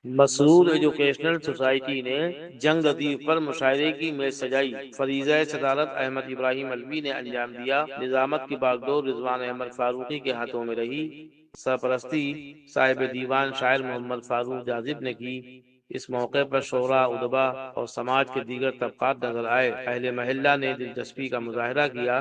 Masroor educational society ने जंग अदीब पर मुशायरे की मेज सजाई। फरीज़ा सदारत अहमद इब्राहिम अलवी ने अंजाम दिया। निजामत की बागडोर रिजवान अहमद फारूकी के हाथों में रही। सरपरस्ती साहिब दीवान शायर मोहम्मद फारूक जाजिब ने की। इस मौके पर शोरा, उदबा और समाज के दीगर तबकात नजर आए। अहले महल्ला ने दिलचस्पी का मुजाहरा किया।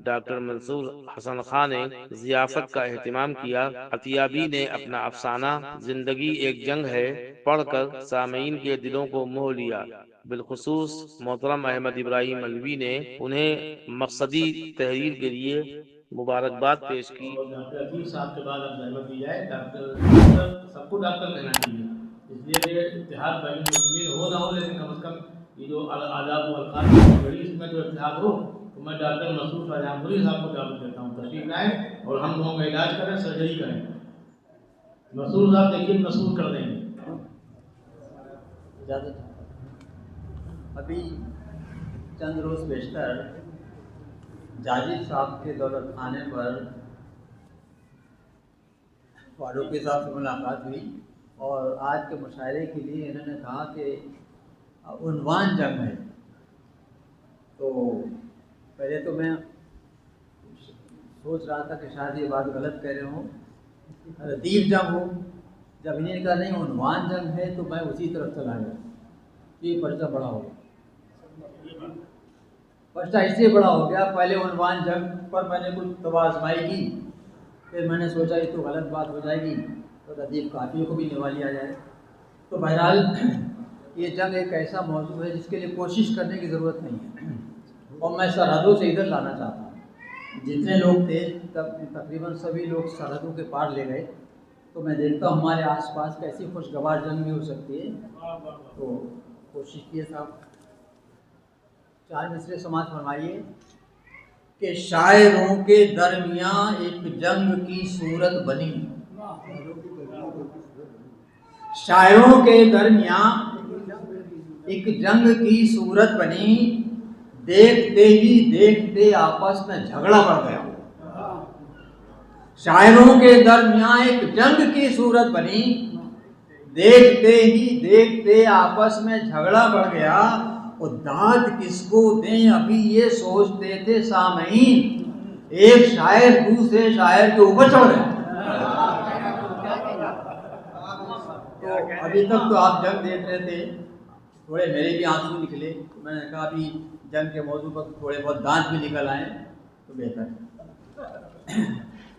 डॉक्टर मंसूर हसन खान ने जियाफत का एहतमाम किया। अतियाबी ने अपना अफसाना जिंदगी एक जंग है पढ़कर सामीन के दिलों को मोह लिया। बिलखुसूस मोहतरम अहमद इब्राहिम अलवी ने उन्हें मकसदी तहरीर के लिए मुबारकबाद पेश की। और डॉक्टर अकीब साहब के बाद अब जहमत दी जाए। डॉक्टर सबको डॉक्टर कहना चाहिए, इसलिए कि इत्तेहाद बैन मुस्लिमीन हो ना हो, लेकिन कम से कम ये जो आदाब व अल्फाज की बड़ी इसमें जो इत्तेहाद हो, तो मैं डॉक्टर मसूद शाहजहांपुरी साहब को दावत देता हूँ तशरीफ लाएँ और हम लोगों का इलाज करें, सर्जरी करें। मसूद साहब देखिए मसूद कर देंगे। अभी चंद रोज बेशतर जाजिब साहब के दौलत खाने पर फारूकी साहब से मुलाकात हुई और आज के मुशायरे के लिए इन्होंने कहा कि उन्वान जंग है। तो पहले तो मैं सोच रहा था कि शायद ये बात गलत कह रहे हों, अदीब जंग हो। जब इन्हें कहा नहीं उन्वान जंग है तो मैं उसी तरफ चला गया। ये पर्चा बड़ा हो गया, पर्चा इसलिए बड़ा हो गया, पहले उन्वान जंग पर मैंने कुछ तवाज़माई की, फिर मैंने सोचा ये तो गलत बात हो जाएगी तो अदीब काफियों को भी निभा लिया जाए। तो बहरहाल ये जंग एक ऐसा मौजू है जिसके लिए कोशिश करने की ज़रूरत नहीं है और मैं सरहदों से इधर लाना चाहता हूँ। जितने लोग थे तकरीबन सभी लोग सरहदों के पार ले गए। तो मैं देखता हूँ हमारे आसपास कैसी खुशगवार जंग भी हो सकती है। तो कोशिश किए साहब, 4 मिसरे समाज फरमाइए कि शायरों के दरमियान एक जंग की सूरत बनी। शायरों के दरमियान एक जंग की सूरत बनी, देखते ही देखते आपस में झगड़ा बढ़ गया। शायरों के दरमियान एक जंग की सूरत बनी, देखते ही देखते आपस में झगड़ा बढ़ गया। और दाद किसको दें अभी ये सोचते थे सामीन, एक शायर दूसरे शायर के ऊपर चढ़ गए। तो अभी तक तो आप जंग देख रहे थे, थोड़े मेरे भी आंसू निकले। तो मैंने कहा अभी जंग के मौजू पर थोड़े बहुत दांत भी निकल आए तो बेहतर।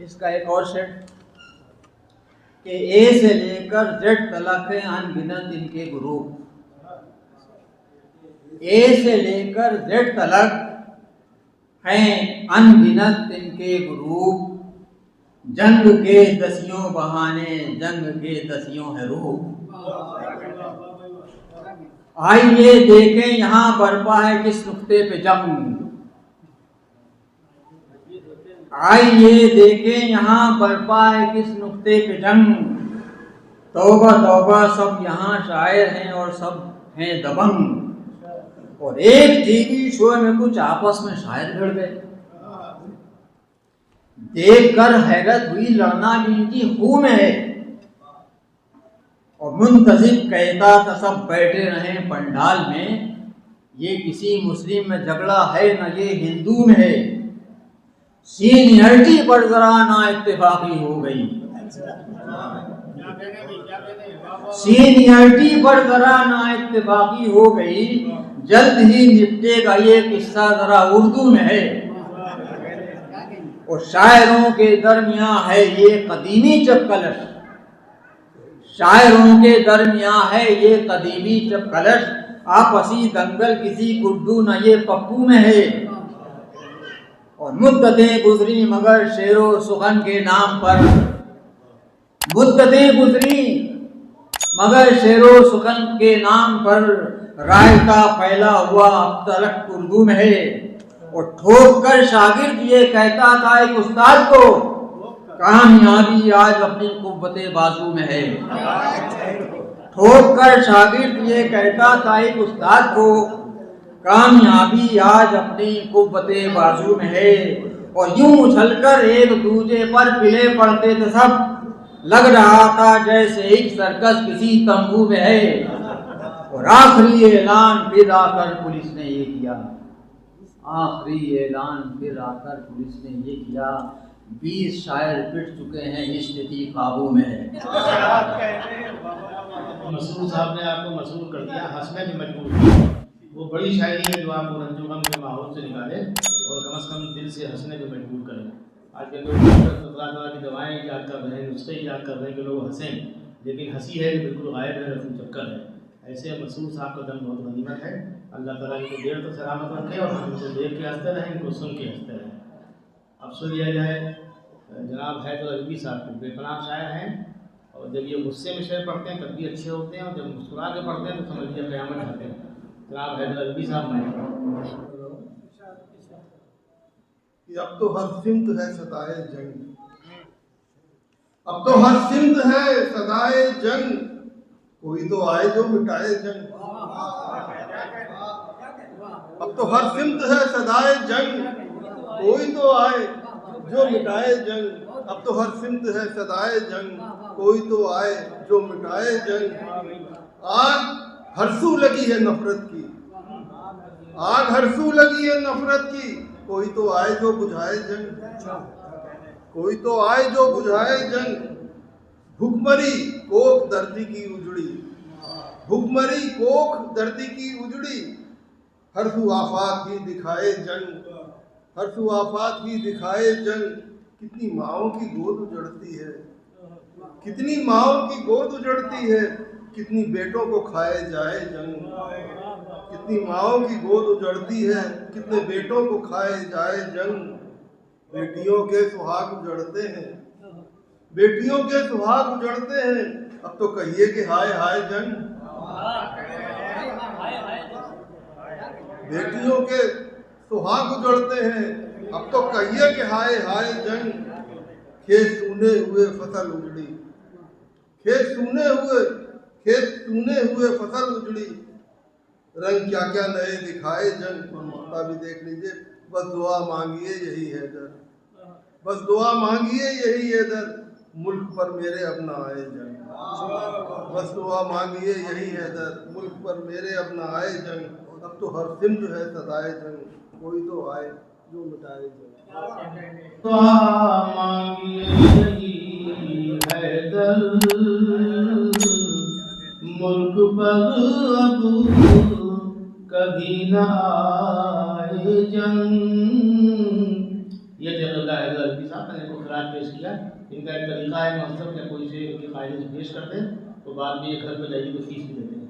इसका एक और शेर कि ए से लेकर जेड तलक है अनगिनत इनके ग्रुप। ए से लेकर जेड तलक हैं अनगिनत इनके ग्रुप। जंग के दसियों बहाने, जंग के दसियों है रूप। आइए देखें यहाँ बरपा है किस नुक्ते पे जंग। आइए देखें यहाँ बरपा है किस नुक्ते पे जंग। तौबा तौबा सब यहाँ शायर हैं और सब हैं दबंग। और एक टीवी शो में कुछ आपस में शायर भिड़ गए। देखकर हैरत हुई, लड़ना भी इनकी खूह में है। और मुंतजिम कहता था सब बैठे रहे पंडाल में, ये किसी मुस्लिम में झगड़ा है न ये हिंदू में है। सीनियरिटी पर जरा ना इत्तेफाकी हो गई। सीनियरिटी पर जरा ना इत्तेफाकी हो गई। जल्द ही निपटेगा ये किस्सा जरा उर्दू में है। और शायरों के दरमियां है ये कदीमी चपकलश। शायरों के दरमियां है ये कदीमी चपकलश। आपसी दंगल किसी गुड्डू न ये पप्पू में है। और मुद्दतें गुजरी मगर शेरो सुखन के नाम पर। मुद्दतें गुजरी मगर शेरो सुखन के नाम पर। रायता फैला हुआ अब तलक उर्दू में है। और ठोक कर शागिर्द ये कहता था एक उस्ताद को, कामयाबी आज अपनी कुव्वते बाजू में है। ठोक कर शागिर्द ये कहता था एक उस्ताद को, कामयाबी आज अपनी कुव्वते बाजू में है। और यूं उछलकर एक दूजे पर पिले पड़ते थे सब। लग रहा था जैसे एक सर्कस किसी तंबू में है, और आखिरी ऐलान फिर आकर पुलिस ने ये किया, आखिरी ऐलान फिर आकर पुलिस ने ये किया, 20 शायर पिट चुके हैं, स्थिति काबू में है। मसरूर साहब ने आपको मसरूर कर दिया, हंसने की मजबूर। वो बड़ी शायरी है जो आपको रंजो गम के माहौल से निकाले और कम से कम दिल से हंसने को मजबूर करें। आजकल लोग तरह तरह की दवाएँ ईजाद कर रहे हैं, नुस्खे ईजाद कर रहे हैं कि लोग हंसें, लेकिन हंसी है कि बिल्कुल गायब है, रफू चक्कर है। ऐसे मसरूर साहब का दम बहुत गनीमत है। अल्लाह ताला इनको देर तक सलामत रखे और हम इनको देख के हंसते रहें, इनको सुन के हंसते रहें। अब सुन लिया जाए जनाब हैदर अल्वी साहब को, बेपनाह शायर हैं, और जब ये गुस्से में शेर पढ़ते हैं तब भी अच्छे होते हैं, और जब मुस्कुरा के पढ़ते हैं तो समझ लिया क़यामत आते हैं। जनाब हैदर अल्वी साहब हैं। अब तो हर सिमत है सदाए जंग, अब तो हर सिमत है सदाए जंग, कोई तो आए जो मिटाए जंग। अब तो हर सिमत है सदाए जंग, कोई तो आए जो मिटाए जंग। अब तो हर सिमत है सदाए जंग, कोई तो आए जो मिटाए जंग। आग हरसू लगी है नफरत की, आग हरसू लगी है नफरत की, कोई तो आए जो बुझाए जंग, कोई तो आए जो बुझाए जंग। भुखमरी कोख दर्दी की उजड़ी, भुखमरी कोख दर्दी की उजड़ी, हरसू आफात ही दिखाए जंग, हरसू आफात ही दिखाए जंग। कितनी माओं की गोद उजड़ती है, कितनी माओं की गोद उजड़ती है, कितनी बेटों को खाए जाए जंग। कितनी माओं की गोद उजड़ती है, कितने बेटों को खाए जाए जंग। बेटियों के सुहाग उजड़ते हैं, बेटियों के सुहाग उजड़ते हैं, अब तो कहिए कि हाय हाय जंग। बेटियों के सुहाग उजड़ते हैं, अब तो कहिए कि हाय हाय जंग। खेत सूने हुए फसल उजड़ी, खेत सूने हुए, खेत सूने हुए फसल उजड़ी, रंग क्या क्या नए दिखाए जंग। और मौका भी देख लीजिए, बस दुआ मांगिए यही है दर, बस दुआ मांगिए यही है दर, मुल्क पर मेरे अब ना आए जंग। बस दुआ मांगिए यही है दर, मुल्क पर मेरे अब ना आए जंग। अब तो हर सिमत है सदाए जंग, कोई तो आए जो मिटाए जंग। दुआ मांगिए यही है दर, मुल्क पर अब कभी न आए जंग। ये तरीका है अल्वी साहब ने इनको खराज पेश किया। इनका एक तरीका है, मकसद या कोई से उनके कायदे से पेश करते हैं तो बाद में ये घर पे जाइए तो फीस भी देते हैं।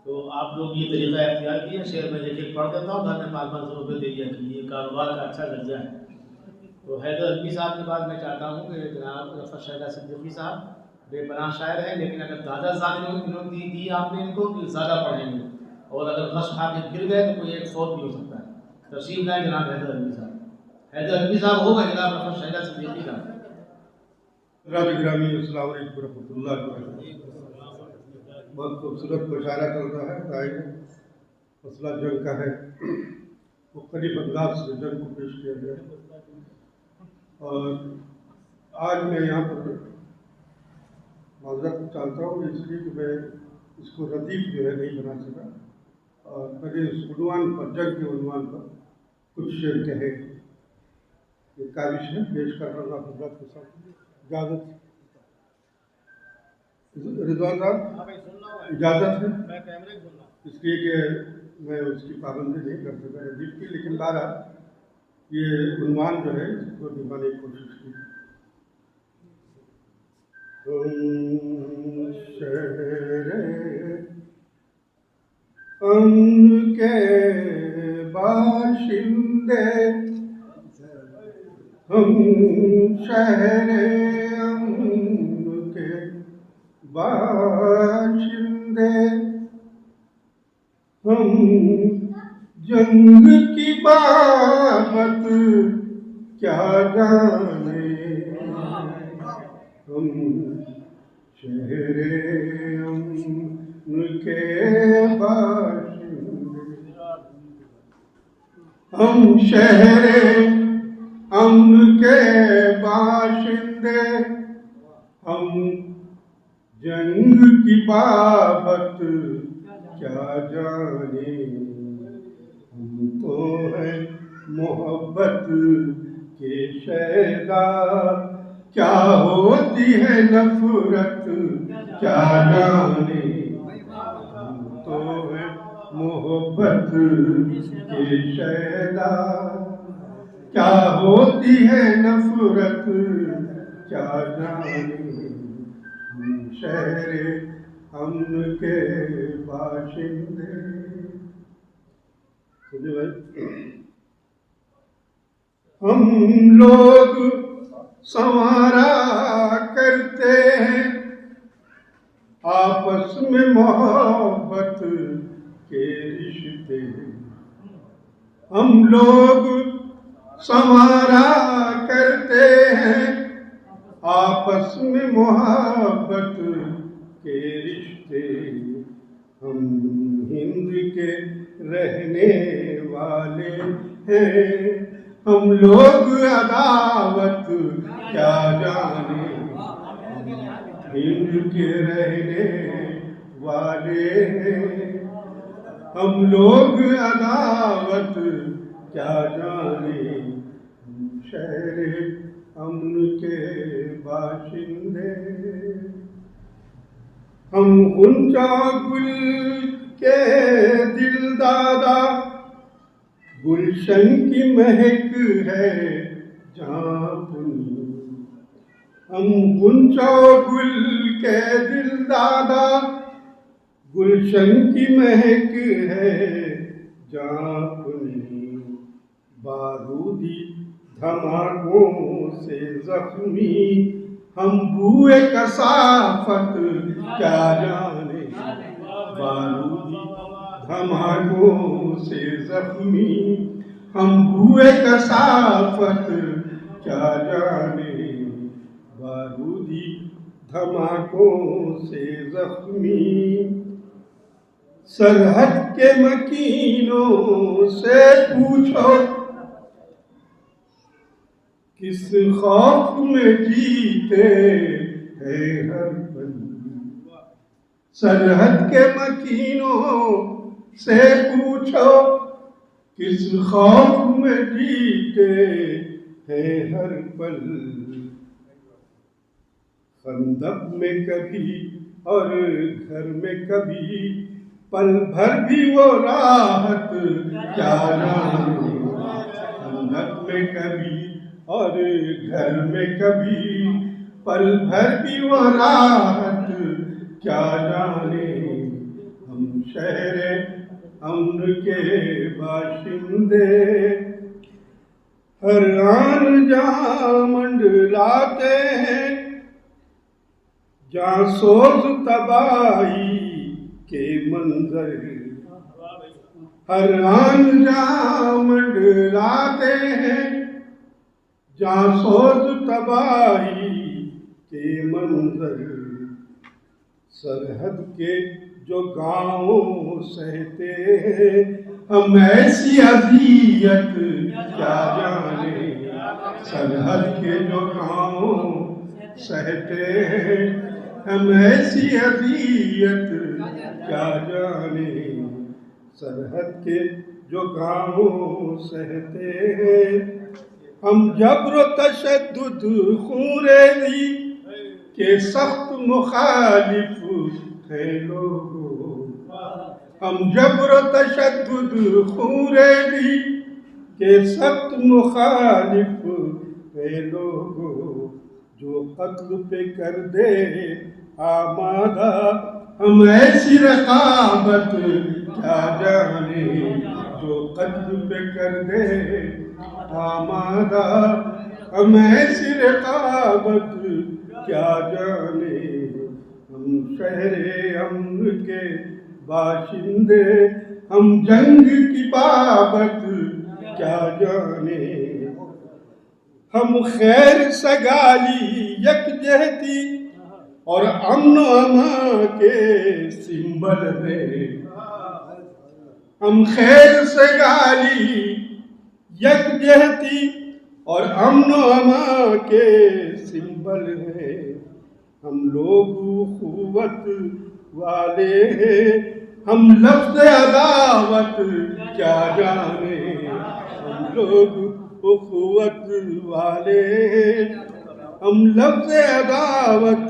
तो आप लोग ये तरीका अख्तियार किए, शेयर में एक पढ़ देता हूँ, घर में 500 रुपये दे दिया कि ये कारोबार का अच्छा जरिया है। तो हैदर अल्वी साहब के बाद मैं चाहता हूँ कि जनाब रफ़त शहदा सिद्दीकी साहब बेपनाह शायर है, लेकिन अगर ज़्यादा ज़ालिम दी आपने इनको तो ज़्यादा पढ़ेंगे, और अगर गश खा के गिर गए तो कोई एक फौत भी हो सकता है। तशरीफ लाए जनाब हैदर अल्वी साहब। हैदर अल्वी साहब हो गए जनाब रफ़त शहदा सिद्दीकी साहब। बहुत खूबसूरत मुशायरा चल रहा है, जाहिर मसला जंग का है, मुख्तलिफ अंदाज से जंग को पेश किया गया। और आज मैं यहाँ पर माजरत चाहता हूँ इसलिए कि मैं इसको रदीफ जो है नहीं बना सका, और मेरे इस उन्वान पर, जंग के उन्वान पर कुछ शेर कहे ये काबिश है, पेश कर रहा हूँ हजरत के साथ। इजाज़त रिजवान साहब, इजाज़त है, इसलिए कि मैं उसकी पाबंदी नहीं कर सका रदीफ की, लेकिन बहरहाल ये उन्वान जो है इसको निभाने की कोशिश की। शहरे अम्न के बाशिंदे, हम शहरे अम्न के बाशिंदे, हम जंग की बात क्या जाने, हम शहरे अम्न के बाशिंदे, हम शहरे अम्न के बाशिंदे, जंग की बाबत क्या जाने, हम तो है मोहब्बत के शैदा, क्या होती है नफरत क्या जाने, हम तो है मोहब्बत के शैदा, क्या होती है नफरत क्या जाने, हम शहरे अमन के बाशिंदे। हम लोग संवारा करते हैं आपस में मोहब्बत के रिश्ते, हम लोग संवारा करते हैं आपस में मोहब्बत के रिश्ते, हम हिंद के रहने वाले हैं, हम लोग अदावत क्या जाने, हिंद के रहने वाले हैं, हम लोग अदावत क्या जाने, हम शहरे अमन के बाशिंदे। हम गुंजा गुल के दिल दादा, गुलशन की महक है जापुनी, हम गुंजा गुल के दिल दादा, गुलशन की महक है जापुनी, बारूदी धमाकों से जख्मी हम बुए कसाफत क्या जाने, बारूदी धमाकों से जख्मी हम बुए कसाफत क्या जाने, बारूदी धमाकों से जख्मी, सरहद के मकीनों से पूछो किस खौफ में जीते हैं हर पल, सरहद के मकीनों से पूछो किस खौफ में जीते हैं हर पल, खंदक में कभी और घर में कभी पल भर भी वो राहत क्या जाने, खंदक में कभी और घर में कभी पल भर भी वो राहत क्या जाने, हम शहरे अमन के बाशिंदे, हर आन जहाँ मंडलाते हैं जहाँ सोज तबाही के मंजर, हर आन जहाँ मंडलाते हैं जहाँ सोच तबाही के मंजर, सरहद के जो गाँव सहते हैं हम ऐसी अज़ियत क्या जाने, सरहद के जो गाँव सहते हैं हम ऐसी अज़ियत क्या जाने, सरहद के जो गाँव सहते हैं हम जब्र तशद्दुद खूरेज़ी के सख्त मुखालिफ हैं लोगों, हम जब्र तशद्दुद खूरेज़ी के सख्त मुखालिफ हैं लोगों, जो कत्ल पे कर दे आमादा हम ऐसी रकाबत क्या जाने, जो कत्ल पे कर दे आमादा हम ऐसी रकाबत क्या जाने, हम शहरे अमन के बाशिंदे, हम जंग की बाबत क्या जाने, हम खैर सगाली यकजहती और अमन अमा के सिंबल हैं, हम खैर सगाली यकजहती और अमन अमा के सिंबल है, हम लोग उखुवत वाले हैं, हम लफ्ज़ अदावत क्या जाने। हम लोग उखुवत वाले हैं, हम लफ्ज़ अदावत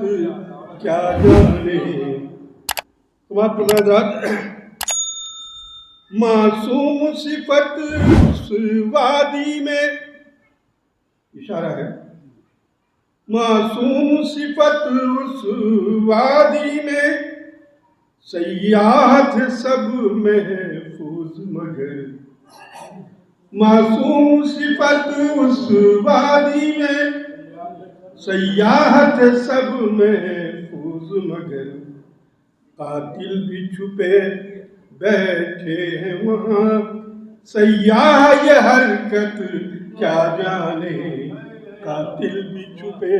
क्या जाने। मासूम सिफत उस वादी में, इशारा है, मासूम सिफत उस वादी में, सयाहत सब महफूज मगर। मासूम सिफत उस वादी में, सयाहत सब महफूज मगर। कातिल भी छुपे बैठे हैं वहाँ, सयाह ये हरकत क्या जाने। कातिल भी छुपे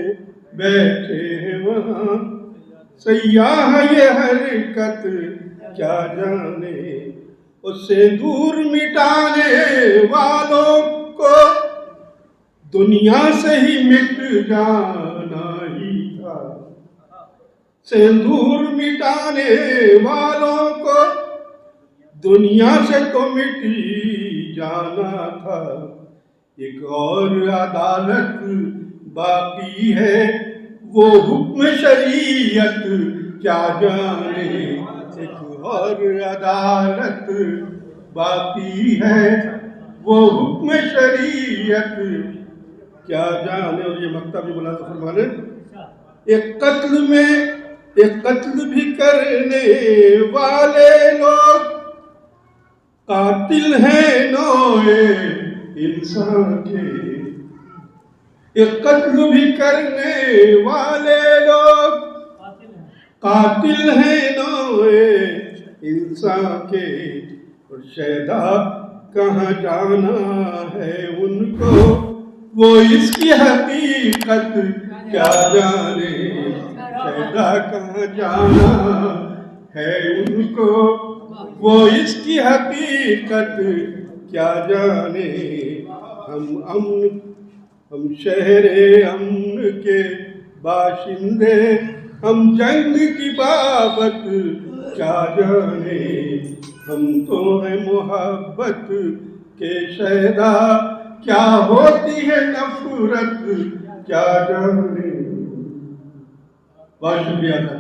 बैठे हैं वहाँ, सयाह ये हरकत क्या जाने। उससे दूर मिटाने वालों को दुनिया से ही मिट जाना ही था। सिंदूर मिटाने वालों को दुनिया से तो मिट ही जाना था। एक और अदालत बाकी है, वो हुक्म शरीयत क्या जाने। एक और अदालत बाकी है, वो हुक्म शरीयत क्या जाने। और ये मक्ता भी बोला था फरमाने, एक कत्ल भी करने वाले लोग कातिल हैं नौए इंसान के। एक कत्ल भी करने वाले लोग कातिल हैं नौए इंसान के। और शैदा कहाँ जाना है उनको, वो इसकी हकीकत क्या जाने। शैदा कहाँ जाना है उनको, वो इसकी हकीकत क्या जाने। हम शहरे अमन के बाशिंदे, हम जंग की बाबत क्या जाने। हम तो है मोहब्बत के शैदा, क्या होती है नफरत क्या जाने। बहुत शुक्रिया था।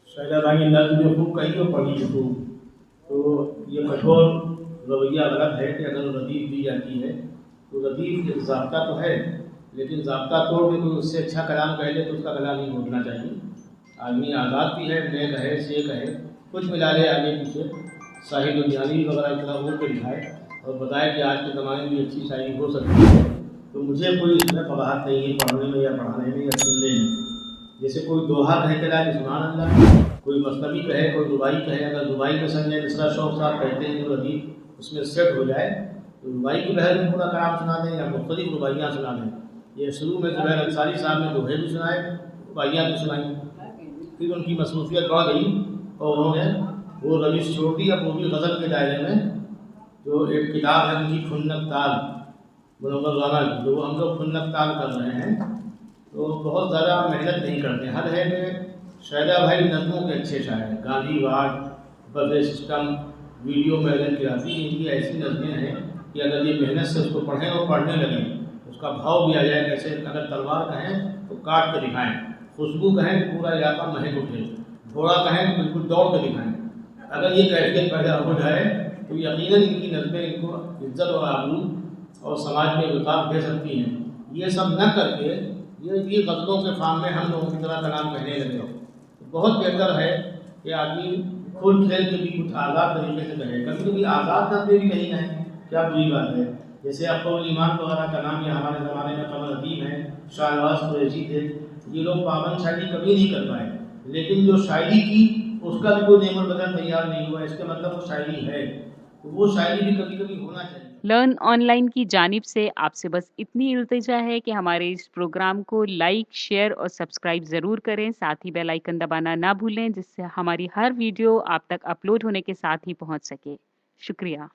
शैला भाई नज्म जो खूब कही और पढ़ी खूब। तो ये कठोर रवैया गलत है कि अगर रदीफ दी जाती है तो रदीफ एक ज़ाब्ता तो है, लेकिन ज़ाब्ता तोड़ के कोई उससे अच्छा कलाम कह ले तो उसका कलाम नहीं होना चाहिए। आदमी आज़ाद भी है, मैं कहे से कहे, कुछ मिला ले आगे पीछे। साहिब लुधियानवी वगैरह इतना बोल के दिखाए और बताए कि आज के ज़माने में भी अच्छी शायरी हो सकती है। तो मुझे कोई इसमें कबाहत नहीं है पढ़ने में या पढ़ाने में या सुनने में। जैसे कोई दोहा कह के लाए तो सुभान अल्लाह, कोई मसनवी कहे, कोई रुबाई कहे। अगर रुबाई में समझे मिसरा शौक साहब कहते हैं जो रदीफ उसमें सेट हो जाए तो रुबाई की बहर में पूरा कलाम सुना दें या मुख्तलिफ रुबाइयाँ सुना दें। ये शुरू में ज़ुबैर अंसारी साहब ने दोहे भी सुनाए, रुबाइयाँ भी सुनाई। फिर उनकी मसरूफियत बढ़ गई और उन्होंने वो रविश छोड़ दी। अब वो भी गज़ल के दायरे में जो एक किताब है उनकी खुन्नक ताल मुनव्वर राना की, जो हम लोग खुन्नक ताल कर रहे हैं, तो बहुत ज़्यादा मेहनत नहीं करते। हर है कि शैला भाई नज़मों के अच्छे शायर हैं। गांधीवाद, बदले सिस्टम, वीडियो मैगन गिराफी, इनकी ऐसी नज़में हैं कि अगर ये मेहनत से उसको पढ़ें और पढ़ने लगें उसका भाव भी आ जाए। कैसे अगर तलवार कहें तो काट के दिखाएं, खुशबू कहें तो पूरा इलाका महक उठे, घोड़ा कहें तो बिल्कुल दौड़ के दिखाएं। अगर ये कैफियत पैदा हो जाए तो यकीनन इनकी नज़में इनको इज्जत और आबरू और समाज में विकास दे सकती हैं। ये सब न करके ये गज़लों के फार्म में हम लोगों की तरह कलाम कहने लगे हो, तो बहुत बेहतर है कि आदमी खुल खेल के भी कुछ आज़ाद तरीके से कहे। कभी कभी आज़ाद नज़में भी कहीं जाएँ, क्या बुरी बात है। जैसे अक़्ल ईमान वगैरह का नाम, या हमारे ज़माने में कमर अदीम है, शाहनवाज कुरैशी थे, ये लोग पाबंद शायरी कभी नहीं कर पाए, लेकिन जो शायरी की उसका भी कोई नेमर बदल तैयार नहीं हुआ। इसका मतलब वो शायरी है, तो वो शायरी भी कभी कभी होना चाहिए। लर्न ऑनलाइन की जानिब से आपसे बस इतनी इल्तिजा है कि हमारे इस प्रोग्राम को लाइक, शेयर और सब्सक्राइब ज़रूर करें। साथ ही बेल आइकन दबाना ना भूलें, जिससे हमारी हर वीडियो आप तक अपलोड होने के साथ ही पहुंच सके। शुक्रिया।